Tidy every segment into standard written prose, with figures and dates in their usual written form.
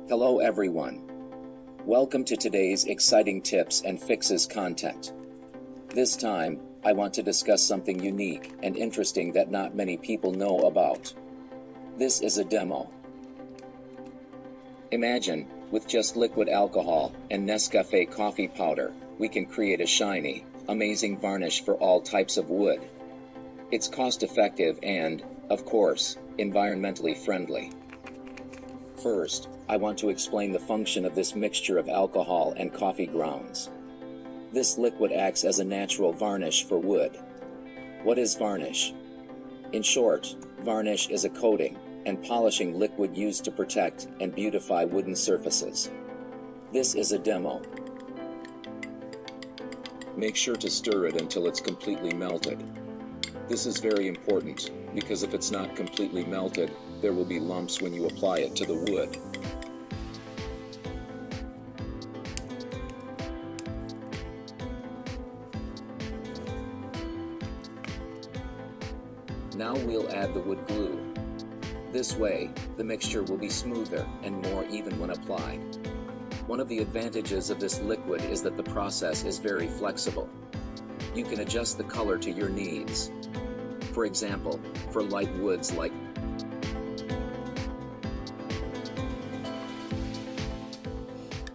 Hello everyone. Welcome to today's exciting tips and fixes content. This time, I want to discuss something unique and interesting that not many people know about. This is a demo. Imagine, with just liquid alcohol and Nescafé coffee powder, we can create a shiny, amazing varnish for all types of wood. It's cost-effective and, of course, environmentally friendly. First, I want to explain the function of this mixture of alcohol and coffee grounds. This liquid acts as a natural varnish for wood. What is varnish? In short, varnish is a coating and polishing liquid used to protect and beautify wooden surfaces. This is a demo. Make sure to stir it until it's completely melted. This is very important, because if it's not completely melted, there will be lumps when you apply it to the wood. Now we'll add the wood glue. This way, the mixture will be smoother and more even when applied. One of the advantages of this liquid is that the process is very flexible. You can adjust the color to your needs. For example, for light woods like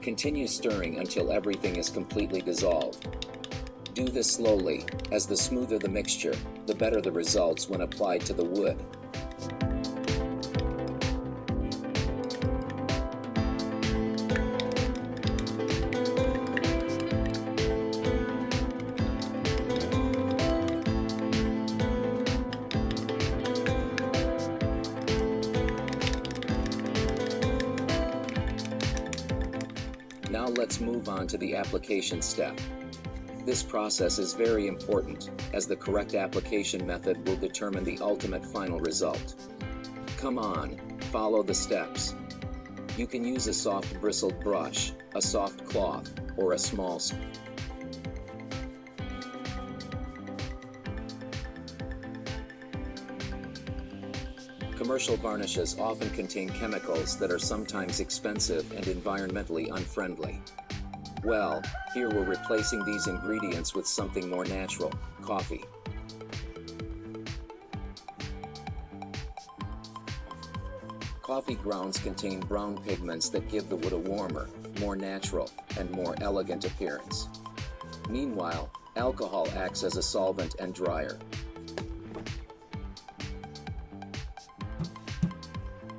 continue stirring until everything is completely dissolved. Do this slowly, as the smoother the mixture, the better the results when applied to the wood. Now let's move on to the application step. This process is very important, as the correct application method will determine the ultimate final result. Come on, follow the steps. You can use a soft bristled brush, a soft cloth, or a small spoon. Commercial varnishes often contain chemicals that are sometimes expensive and environmentally unfriendly. Well, here we're replacing these ingredients with something more natural, coffee. Coffee grounds contain brown pigments that give the wood a warmer, more natural, and more elegant appearance. Meanwhile, alcohol acts as a solvent and dryer.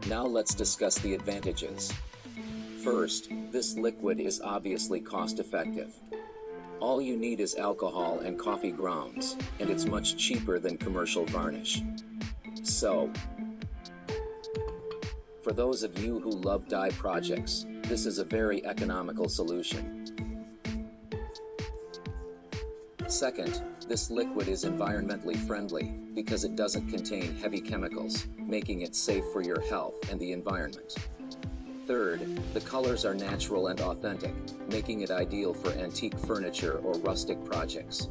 Now let's discuss the advantages. First, this liquid is obviously cost-effective. All you need is alcohol and coffee grounds, and it's much cheaper than commercial varnish. So, for those of you who love dye projects, this is a very economical solution. Second, this liquid is environmentally friendly because it doesn't contain heavy chemicals, making it safe for your health and the environment. Third, the colors are natural and authentic, making it ideal for antique furniture or rustic projects.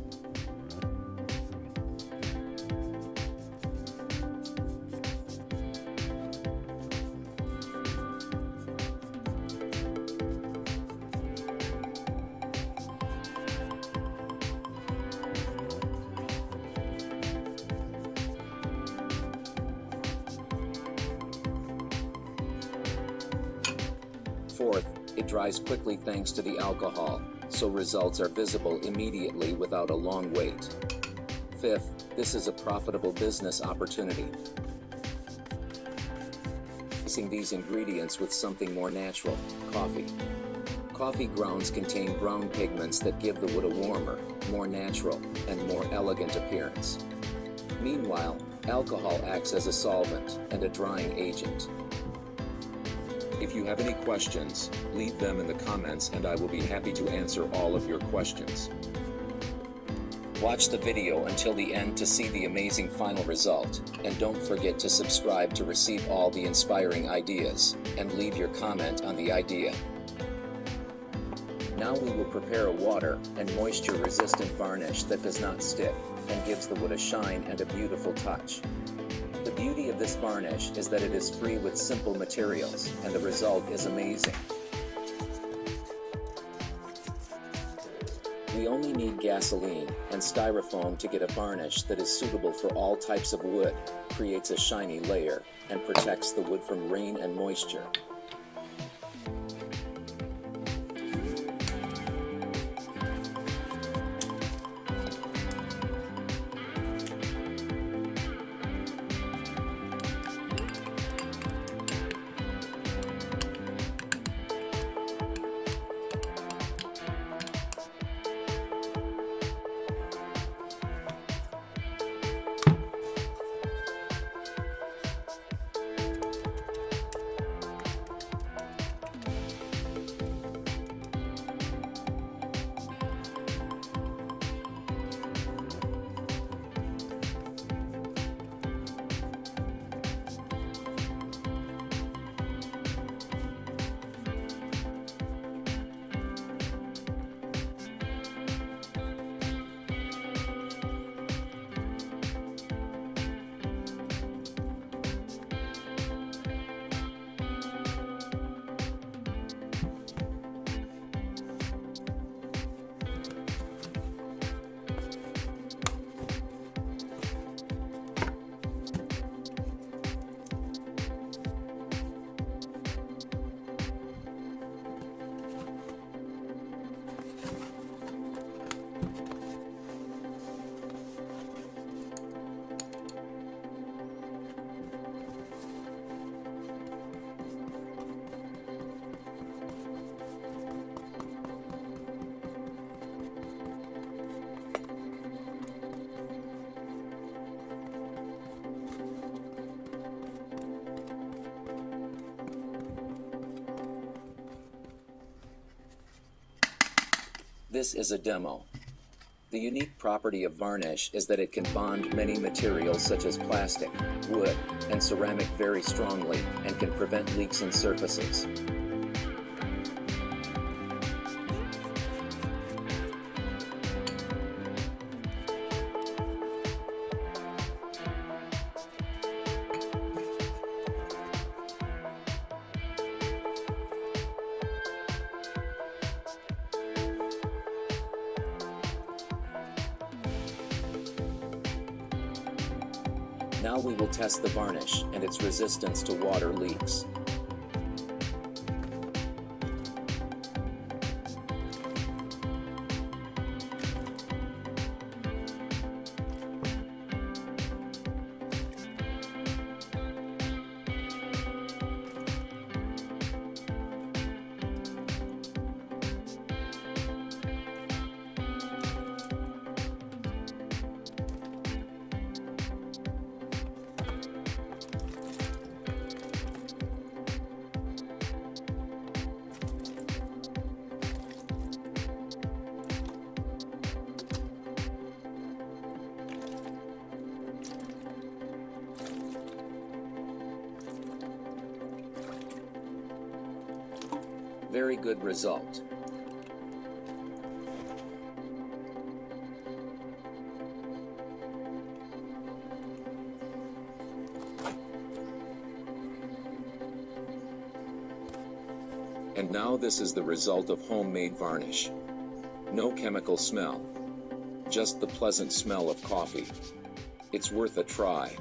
Fourth, it dries quickly thanks to the alcohol, so results are visible immediately without a long wait. Fifth, this is a profitable business opportunity. Mixing these ingredients with something more natural, coffee. Coffee grounds contain brown pigments that give the wood a warmer, more natural, and more elegant appearance. Meanwhile, alcohol acts as a solvent and a drying agent. If you have any questions, leave them in the comments and I will be happy to answer all of your questions. Watch the video until the end to see the amazing final result, and don't forget to subscribe to receive all the inspiring ideas, and leave your comment on the idea. Now we will prepare a water and moisture resistant varnish that does not stick and gives the wood a shine and a beautiful touch. The beauty of this varnish is that it is free with simple materials, and the result is amazing. We only need gasoline and styrofoam to get a varnish that is suitable for all types of wood, creates a shiny layer, and protects the wood from rain and moisture. This is a demo. The unique property of varnish is that it can bond many materials such as plastic, wood, and ceramic very strongly, and can prevent leaks in surfaces. Now we will test the varnish and its resistance to water leaks. Very good result. And now this is the result of homemade varnish. No chemical smell. Just the pleasant smell of coffee. It's worth a try.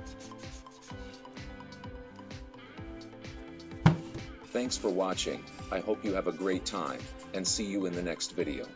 Thanks for watching. I hope you have a great time, and see you in the next video.